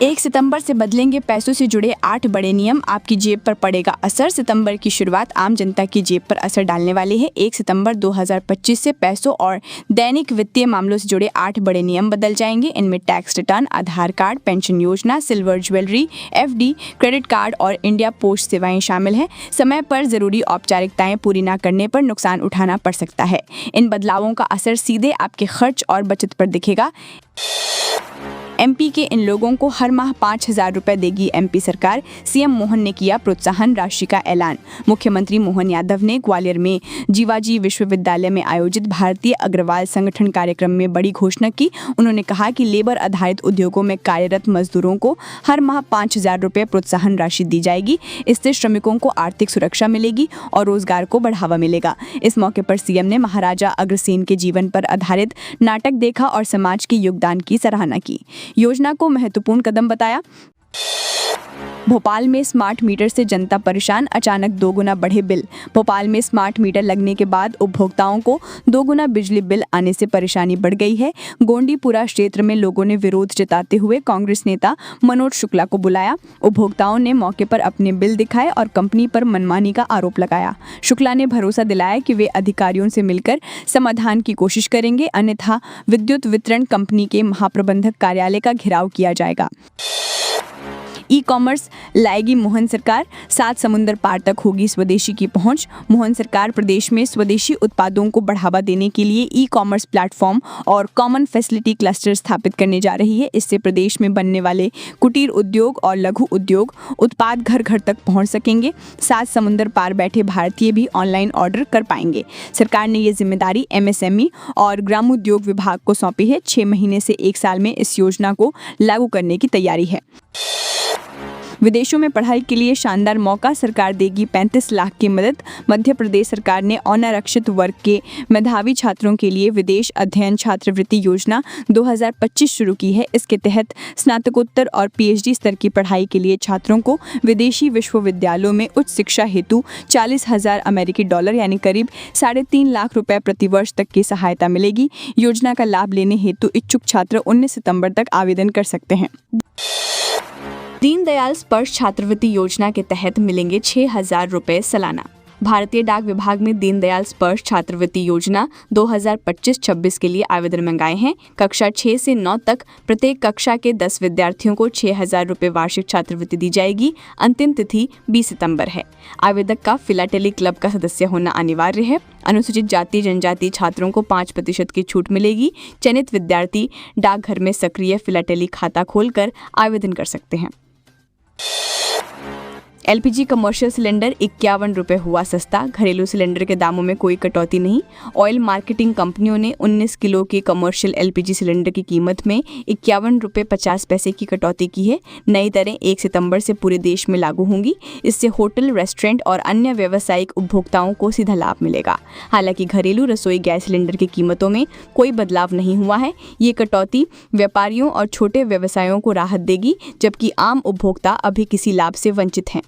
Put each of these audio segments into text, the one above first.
1 सितंबर से बदलेंगे पैसों से जुड़े 8 बड़े नियम, आपकी जेब पर पड़ेगा असर। सितंबर की शुरुआत आम जनता की जेब पर असर डालने वाली है। 1 सितंबर 2025 से पैसों और दैनिक वित्तीय मामलों से जुड़े 8 बड़े नियम बदल जाएंगे। इनमें टैक्स रिटर्न, आधार कार्ड, पेंशन योजना, silver jewellery, FD, credit card और इंडिया पोस्ट सेवाएं शामिल हैं। समय पर जरूरी औपचारिकताएं पूरी न करने पर नुकसान उठाना पड़ सकता है। इन बदलावों का असर सीधे आपके खर्च और बचत पर दिखेगा। एमपी के इन लोगों को हर माह 5,000 रुपए देगी एमपी सरकार। सीएम मोहन ने किया प्रोत्साहन राशि का ऐलान। मुख्यमंत्री मोहन यादव ने ग्वालियर में जीवाजी विश्वविद्यालय में आयोजित भारतीय अग्रवाल संगठन कार्यक्रम में बड़ी घोषणा की। उन्होंने कहा कि लेबर आधारित उद्योगों में कार्यरत मजदूरों को हर माह 5,000 रुपए प्रोत्साहन राशि दी जाएगी। इससे श्रमिकों को आर्थिक सुरक्षा मिलेगी और रोजगार को बढ़ावा मिलेगा। इस मौके पर सीएम ने महाराजा अग्रसेन के जीवन पर आधारित नाटक देखा और समाज के योगदान की सराहना की। योजना को महत्वपूर्ण कदम बताया। भोपाल में स्मार्ट मीटर से जनता परेशान, अचानक 2 गुना बढ़े बिल। भोपाल में स्मार्ट मीटर लगने के बाद उपभोक्ताओं को 2 गुना बिजली बिल आने से परेशानी बढ़ गई है। गोंडीपुरा क्षेत्र में लोगों ने विरोध जताते हुए कांग्रेस नेता मनोज शुक्ला को बुलाया। उपभोक्ताओं ने मौके पर अपने बिल दिखाए और कंपनी पर मनमानी का आरोप लगाया। शुक्ला ने भरोसा दिलाया कि वे अधिकारियों से मिलकर समाधान की कोशिश करेंगे, अन्यथा विद्युत वितरण कंपनी के महाप्रबंधक कार्यालय का घेराव किया जाएगा। ई कॉमर्स लाएगी मोहन सरकार, 7 समुंदर पार तक होगी स्वदेशी की पहुंच। मोहन सरकार प्रदेश में स्वदेशी उत्पादों को बढ़ावा देने के लिए ई कॉमर्स प्लेटफॉर्म और कॉमन फैसिलिटी क्लस्टर स्थापित करने जा रही है। इससे प्रदेश में बनने वाले कुटीर उद्योग और लघु उद्योग उत्पाद घर घर तक पहुंच सकेंगे। 7 समुंदर पार बैठे भारतीय भी ऑनलाइन ऑर्डर कर पाएंगे। सरकार ने ये जिम्मेदारी एमएसएमई और ग्रामोद्योग विभाग को सौंपी है। 6 महीने से 1 साल में इस योजना को लागू करने की तैयारी है। विदेशों में पढ़ाई के लिए शानदार मौका, सरकार देगी 35 लाख की मदद। मध्य प्रदेश सरकार ने अनारक्षित वर्ग के मेधावी छात्रों के लिए विदेश अध्ययन छात्रवृत्ति योजना 2025 शुरू की है। इसके तहत स्नातकोत्तर और पीएचडी स्तर की पढ़ाई के लिए छात्रों को विदेशी विश्वविद्यालयों में उच्च शिक्षा हेतु 40,000 अमेरिकी डॉलर यानी करीब 3.5 लाख रुपए प्रतिवर्ष तक की सहायता मिलेगी। योजना का लाभ लेने हेतु इच्छुक छात्र 19 सितंबर तक आवेदन कर सकते हैं। दीनदयाल स्पर्श छात्रवृत्ति योजना के तहत मिलेंगे 6,000 रुपए सालाना। भारतीय डाक विभाग ने दीनदयाल स्पर्श छात्रवृत्ति योजना 2025-26 के लिए आवेदन मंगाए हैं। कक्षा 6 से 9 तक प्रत्येक कक्षा के 10 विद्यार्थियों को 6,000 रुपए वार्षिक छात्रवृत्ति दी जाएगी। अंतिम तिथि 20 सितंबर है। आवेदक का फिलाटेली क्लब का सदस्य होना अनिवार्य है। अनुसूचित जाति जनजाति छात्रों को 5% की छूट मिलेगी। चयनित विद्यार्थी डाकघर में सक्रिय फिलाटेली खाता खोलकर आवेदन कर सकते हैं। एलपीजी कमर्शियल सिलेंडर 51 रुपये हुआ सस्ता। घरेलू सिलेंडर के दामों में कोई कटौती नहीं। ऑयल मार्केटिंग कंपनियों ने 19 किलो के कमर्शियल एलपीजी सिलेंडर की कीमत में 51 रुपये 50 पैसे की कटौती की है। नई दरें 1 सितंबर से पूरे देश में लागू होंगी। इससे होटल, रेस्टोरेंट और अन्य व्यावसायिक उपभोक्ताओं को सीधा लाभ मिलेगा। हालांकि घरेलू रसोई गैस सिलेंडर की कीमतों में कोई बदलाव नहीं हुआ है। ये कटौती व्यापारियों और छोटे व्यवसायों को राहत देगी, जबकि आम उपभोक्ता अभी किसी लाभ से वंचित हैं।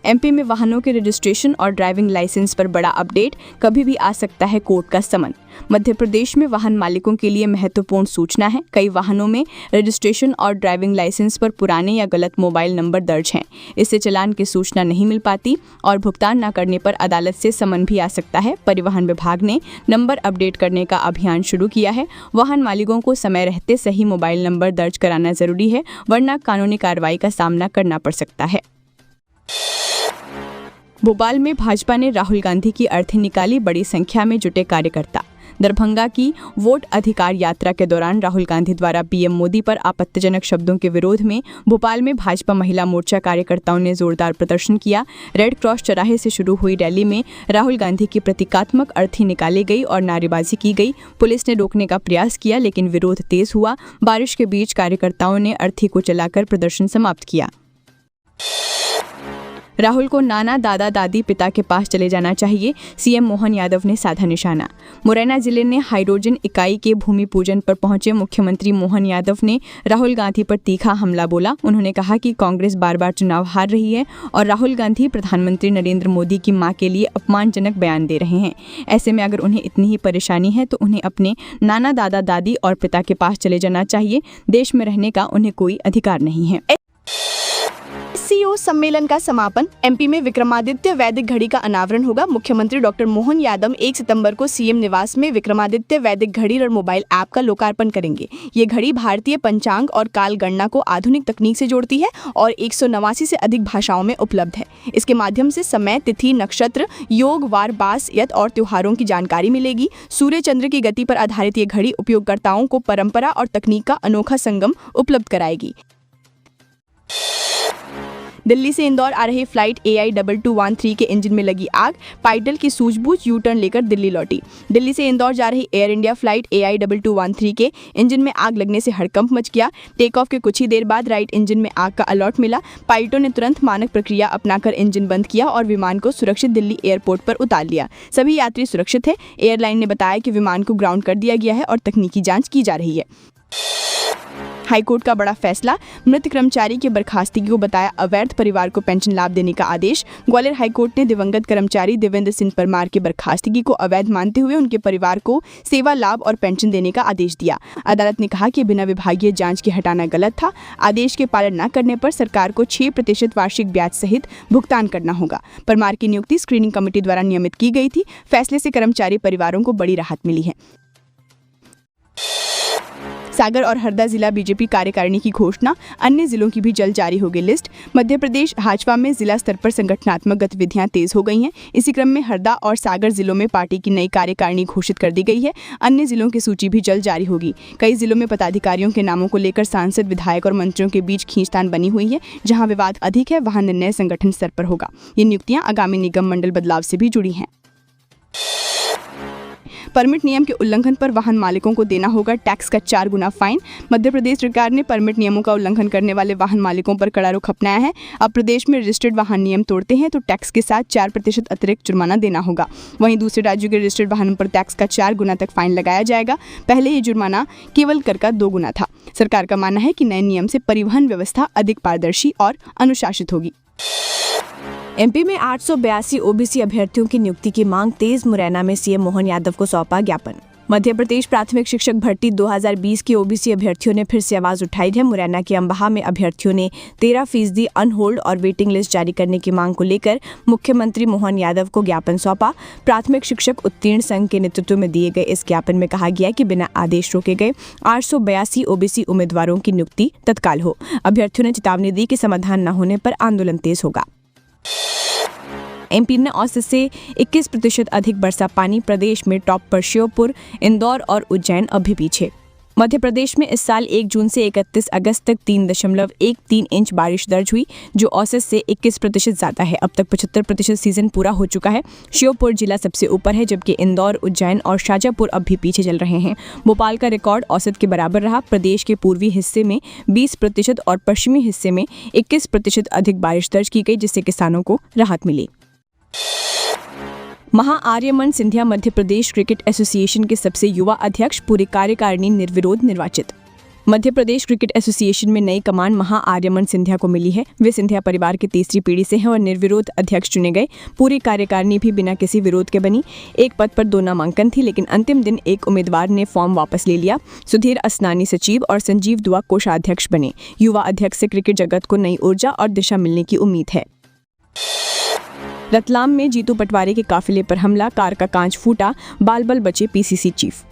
एमपी में वाहनों के रजिस्ट्रेशन और ड्राइविंग लाइसेंस पर बड़ा अपडेट, कभी भी आ सकता है कोर्ट का समन। मध्य प्रदेश में वाहन मालिकों के लिए महत्वपूर्ण सूचना है। कई वाहनों में रजिस्ट्रेशन और ड्राइविंग लाइसेंस पर पुराने या गलत मोबाइल नंबर दर्ज हैं। इससे चालान की सूचना नहीं मिल पाती और भुगतान न करने पर अदालत से समन भी आ सकता है। परिवहन विभाग ने नंबर अपडेट करने का अभियान शुरू किया है। वाहन मालिकों को समय रहते सही मोबाइल नंबर दर्ज कराना जरूरी है, वरना कानूनी कार्रवाई का सामना करना पड़ सकता है। भोपाल में भाजपा ने राहुल गांधी की अर्थी निकाली, बड़ी संख्या में जुटे कार्यकर्ता। दरभंगा की वोट अधिकार यात्रा के दौरान राहुल गांधी द्वारा पीएम मोदी पर आपत्तिजनक शब्दों के विरोध में भोपाल में भाजपा महिला मोर्चा कार्यकर्ताओं ने जोरदार प्रदर्शन किया। रेड क्रॉस चौराहे से शुरू हुई रैली में राहुल गांधी की प्रतीकात्मक अर्थी निकाली गई और नारेबाजी की गई। पुलिस ने रोकने का प्रयास किया, लेकिन विरोध तेज हुआ। बारिश के बीच कार्यकर्ताओं ने अर्थी को चलाकर प्रदर्शन समाप्त किया। राहुल को नाना दादा दादी पिता के पास चले जाना चाहिए, सीएम मोहन यादव ने साधा निशाना। मुरैना जिले ने हाइड्रोजन इकाई के भूमि पूजन पर पहुंचे मुख्यमंत्री मोहन यादव ने राहुल गांधी पर तीखा हमला बोला। उन्होंने कहा कि कांग्रेस बार बार चुनाव हार रही है और राहुल गांधी प्रधानमंत्री नरेंद्र मोदी की मां के लिए अपमानजनक बयान दे रहे हैं। ऐसे में अगर उन्हें इतनी ही परेशानी है तो उन्हें अपने नाना दादा दादी और पिता के पास चले जाना चाहिए। देश में रहने का उन्हें कोई अधिकार नहीं है। सीओ सम्मेलन का समापन। एमपी में विक्रमादित्य वैदिक घड़ी का अनावरण होगा। मुख्यमंत्री डॉक्टर मोहन यादव 1 सितंबर को सीएम निवास में विक्रमादित्य वैदिक घड़ी और मोबाइल ऐप का लोकार्पण करेंगे। ये घड़ी भारतीय पंचांग और काल गणना को आधुनिक तकनीक से जोड़ती है और 189 से अधिक भाषाओं में उपलब्ध है। इसके माध्यम से समय, तिथि, नक्षत्र, योग, वार, बास, यत और त्योहारों की जानकारी मिलेगी। सूर्य चंद्र की गति पर आधारित ये घड़ी उपयोगकर्ताओं को परंपरा और तकनीक का अनोखा संगम उपलब्ध कराएगी। दिल्ली से इंदौर आ रही फ्लाइट AI 2213 के इंजन में लगी आग। पायलट की सूझबूझ यू टर्न लेकर दिल्ली लौटी। दिल्ली से इंदौर जा रही एयर इंडिया फ्लाइट AI 2213 के इंजन में आग लगने से हड़कंप मच गया। टेक ऑफ के कुछ ही देर बाद राइट इंजन में आग का अलर्ट मिला। पायलटों ने तुरंत मानक प्रक्रिया अपनाकर इंजन बंद किया और विमान को सुरक्षित दिल्ली एयरपोर्ट पर उतार लिया। सभी यात्री सुरक्षित है। एयरलाइन ने बताया कि विमान को ग्राउंड कर दिया गया है और तकनीकी जाँच की जा रही है। हाईकोर्ट का बड़ा फैसला। मृत कर्मचारी की बर्खास्तगी को बताया अवैध, परिवार को पेंशन लाभ देने का आदेश। ग्वालियर हाईकोर्ट ने दिवंगत कर्मचारी देवेंद्र सिंह परमार की बर्खास्तगी को अवैध मानते हुए उनके परिवार को सेवा लाभ और पेंशन देने का आदेश दिया। अदालत ने कहा कि बिना विभागीय जांच के हटाना गलत था। आदेश के पालन न करने पर सरकार को 6% वार्षिक ब्याज सहित भुगतान करना होगा। परमार की नियुक्ति स्क्रीनिंग कमेटी द्वारा नियमित की गई थी। फैसले से कर्मचारी परिवारों को बड़ी राहत मिली है। सागर और हरदा जिला बीजेपी कार्यकारिणी की घोषणा। अन्य जिलों की भी जल्द जारी होगी लिस्ट। मध्य प्रदेश भाजपा में जिला स्तर पर संगठनात्मक गतिविधियां तेज हो गई हैं। इसी क्रम में हरदा और सागर जिलों में पार्टी की नई कार्यकारिणी घोषित कर दी गई है। अन्य जिलों की सूची भी जल्द जारी होगी। कई जिलों में पदाधिकारियों के नामों को लेकर सांसद, विधायक और मंत्रियों के बीच खींचतान बनी हुई है। जहां विवाद अधिक है वहां निर्णय संगठन स्तर पर होगा। ये नियुक्तियां आगामी निगम मंडल बदलाव से भी जुड़ी हैं। परमिट नियम के उल्लंघन पर वाहन मालिकों को देना होगा टैक्स का 4 गुना फाइन। मध्य प्रदेश सरकार ने परमिट नियमों का उल्लंघन करने वाले वाहन मालिकों पर कड़ा रुख अपनाया है। अब प्रदेश में रजिस्टर्ड वाहन नियम तोड़ते हैं तो टैक्स के साथ 4% अतिरिक्त जुर्माना देना होगा। वहीं दूसरे राज्यों के रजिस्टर्ड वाहनों पर टैक्स का 4 गुना तक फाइन लगाया जाएगा। पहले ये जुर्माना केवल कर का 2 गुना था। सरकार का मानना है कि नए नियम से परिवहन व्यवस्था अधिक पारदर्शी और अनुशासित होगी। एमपी में 882 ओबीसी अभ्यर्थियों की नियुक्ति की मांग तेज। मुरैना में सीएम मोहन यादव को सौंपा ज्ञापन। मध्य प्रदेश प्राथमिक शिक्षक भर्ती 2020 के ओबीसी अभ्यर्थियों ने फिर से आवाज उठाई है। मुरैना के अंबाहा में अभ्यर्थियों ने 13% अनहोल्ड और वेटिंग लिस्ट जारी करने की मांग को लेकर मुख्यमंत्री मोहन यादव को ज्ञापन सौंपा। प्राथमिक शिक्षक उत्तीर्ण संघ के नेतृत्व में दिए गए इस ज्ञापन में कहा गया कि बिना आदेश रोके गए 882 ओबीसी उम्मीदवारों की नियुक्ति तत्काल हो। अभ्यर्थियों ने चेतावनी दी कि समाधान न होने पर आंदोलन तेज होगा। एमपी में औसत से 21% अधिक बरसा पानी। प्रदेश में टॉप पर श्योपुर, इंदौर और उज्जैन अभी पीछे। मध्य प्रदेश में इस साल 1 जून से 31 अगस्त तक 3.13 इंच बारिश दर्ज हुई, जो औसत से 21% ज़्यादा है। अब तक 75% सीजन पूरा हो चुका है। श्योपुर जिला सबसे ऊपर है, जबकि इंदौर, उज्जैन और शाजापुर अब भी पीछे चल रहे हैं। भोपाल का रिकॉर्ड औसत के बराबर रहा। प्रदेश के पूर्वी हिस्से में 20% और पश्चिमी हिस्से में 21% अधिक बारिश दर्ज की गई, जिससे किसानों को राहत मिली। महाआर्यमन सिंधिया मध्य प्रदेश क्रिकेट एसोसिएशन के सबसे युवा अध्यक्ष, पूरी कार्यकारिणी निर्विरोध निर्वाचित। मध्य प्रदेश क्रिकेट एसोसिएशन में नई कमान महाआर्यमन सिंधिया को मिली है। वे सिंधिया परिवार की तीसरी पीढ़ी से हैं और निर्विरोध अध्यक्ष चुने गए। पूरी कार्यकारिणी भी बिना किसी विरोध के बनी। एक पद पर 2 नामांकन थी, लेकिन अंतिम दिन एक उम्मीदवार ने फॉर्म वापस ले लिया। सुधीर असनानी सचिव और संजीव दुआ कोषाध्यक्ष बने। युवा अध्यक्ष से क्रिकेट जगत को नई ऊर्जा और दिशा मिलने की उम्मीद है। रतलाम में जीतू पटवारी के काफिले पर हमला, कार का कांच फूटा, बाल बाल बचे पीसीसी चीफ।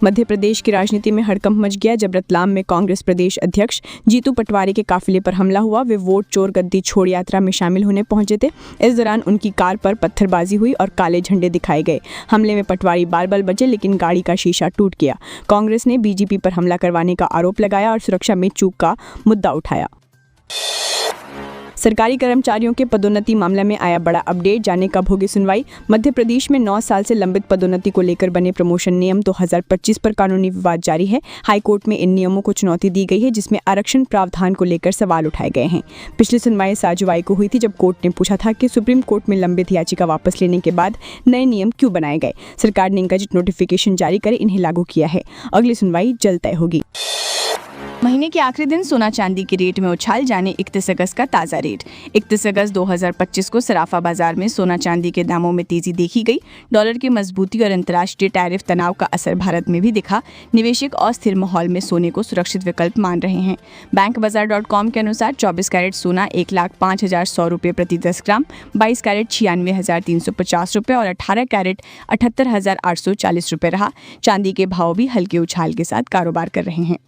मध्य प्रदेश की राजनीति में हड़कंप मच गया जब रतलाम में कांग्रेस प्रदेश अध्यक्ष जीतू पटवारी के काफिले पर हमला हुआ। वे वोट चोर गद्दी छोड़ यात्रा में शामिल होने पहुंचे थे। इस दौरान उनकी कार पर पत्थरबाजी हुई और काले झंडे दिखाए गए। हमले में पटवारी बाल बाल बचे, लेकिन गाड़ी का शीशा टूट गया। कांग्रेस ने बीजेपी पर हमला करवाने का आरोप लगाया और सुरक्षा में चूक का मुद्दा उठाया। सरकारी कर्मचारियों के पदोन्नति मामले में आया बड़ा अपडेट, जाने कब होगी सुनवाई। मध्य प्रदेश में 9 साल से लंबित पदोन्नति को लेकर बने प्रमोशन नियम 2025 पर कानूनी विवाद जारी है। हाईकोर्ट में इन नियमों को चुनौती दी गई है, जिसमें आरक्षण प्रावधान को लेकर सवाल उठाए गए हैं। पिछली सुनवाई 7 जुलाई को हुई थी, जब कोर्ट ने पूछा था कि सुप्रीम कोर्ट में लंबित याचिका वापस लेने के बाद नए नियम क्यों बनाए गए। सरकार ने गजट नोटिफिकेशन जारी कर इन्हें लागू किया है। अगली सुनवाई जल्द तय होगी। महीने के आखिरी दिन सोना चांदी के रेट में उछाल, जाने 31 अगस्त का ताज़ा रेट। 31 अगस्त 2025 को सराफा बाजार में सोना चांदी के दामों में तेजी देखी गई। डॉलर की मजबूती और अंतर्राष्ट्रीय टैरिफ तनाव का असर भारत में भी दिखा। निवेशक अस्थिर माहौल में सोने को सुरक्षित विकल्प मान रहे हैं। बैंक बाजार.com के अनुसार 24 कैरेट सोना 1,05,100 रुपये प्रति 10 ग्राम, 22 कैरेट 96,350 रुपये और 18 कैरेट 78,840 रुपये रहा। चांदी के भाव भी हल्के उछाल के साथ कारोबार कर रहे हैं।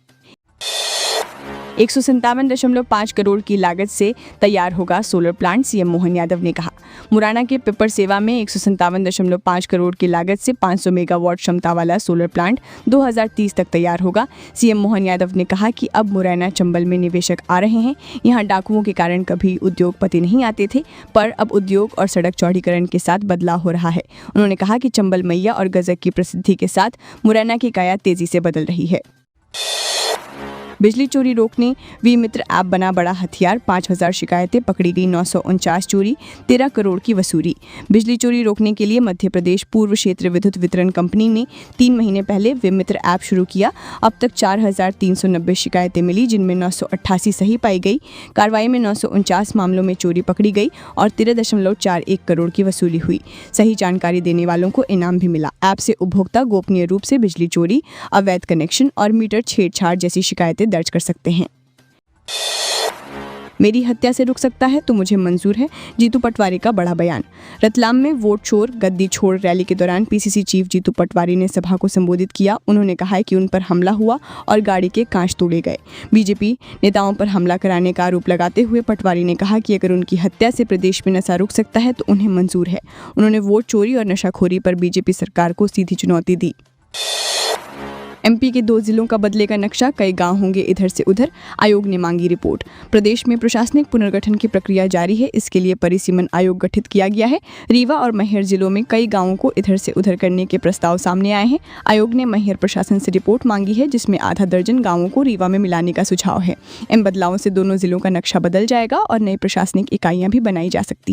157.5 करोड़ की लागत से तैयार होगा solar plant, CM Mohan Yadav ने कहा। मुरैना के पिपर सेवा में 157.5 करोड़ की लागत से 500 मेगावाट क्षमता वाला सोलर प्लांट 2030 तक तैयार होगा। सीएम मोहन यादव ने कहा कि अब मुरैना चंबल में निवेशक आ रहे हैं। यहां डाकुओं के कारण कभी उद्योगपति नहीं आते थे, पर अब उद्योग और सड़क चौड़ीकरण के साथ बदलाव हो रहा है। उन्होंने कहा कि चंबल मैया और गजक की प्रसिद्धि के साथ मुरैना की काया तेजी से बदल रही है। बिजली चोरी रोकने वी मित्र ऐप बना बड़ा हथियार, 5000 शिकायतें, पकड़ी गई 949 चोरी, 13 करोड़ की वसूली। बिजली चोरी रोकने के लिए मध्य प्रदेश पूर्व क्षेत्र विद्युत वितरण कंपनी ने 3 महीने पहले वी मित्र ऐप शुरू किया। अब तक 4390 शिकायतें मिली, जिनमें 988 सही पाई गई। कार्रवाई में 949 मामलों में चोरी पकड़ी गई और 13.41 करोड़ की वसूली हुई। सही जानकारी देने वालों को इनाम भी मिला। ऐप से उपभोक्ता गोपनीय रूप से बिजली चोरी, अवैध कनेक्शन और मीटर छेड़छाड़ जैसी शिकायतें दर्ज कर सकते हैं। मेरी हत्या से रुक सकता है तो मुझे मंजूर है, जीतू पटवारी का बड़ा बयान। रतलाम में वोट चोर गद्दी छोड़ रैली के दौरान पीसीसी चीफ जीतू पटवारी ने सभा को संबोधित किया। उन्होंने कहा है कि उन पर हमला हुआ और गाड़ी के कांच तोड़े गए। बीजेपी नेताओं पर हमला कराने का आरोप लगाते हुए पटवारी ने कहा कि अगर उनकी हत्या से प्रदेश में नशा रुक सकता है तो उन्हें मंजूर है। उन्होंने वोट चोरी और नशाखोरी पर बीजेपी सरकार को सीधी चुनौती दी। एमपी के 2 जिलों का बदलेगा नक्शा, कई गांव होंगे इधर से उधर, आयोग ने मांगी रिपोर्ट। प्रदेश में प्रशासनिक पुनर्गठन की प्रक्रिया जारी है, इसके लिए परिसीमन आयोग गठित किया गया है। रीवा और मैहर जिलों में कई गांवों को इधर से उधर करने के प्रस्ताव सामने आए हैं। आयोग ने मैहर प्रशासन से रिपोर्ट मांगी है, जिसमें आधा दर्जन गाँवों को रीवा में मिलाने का सुझाव है। इन बदलावों से दोनों जिलों का नक्शा बदल जाएगा और नई प्रशासनिक इकाइयां भी बनाई जा सकती हैं।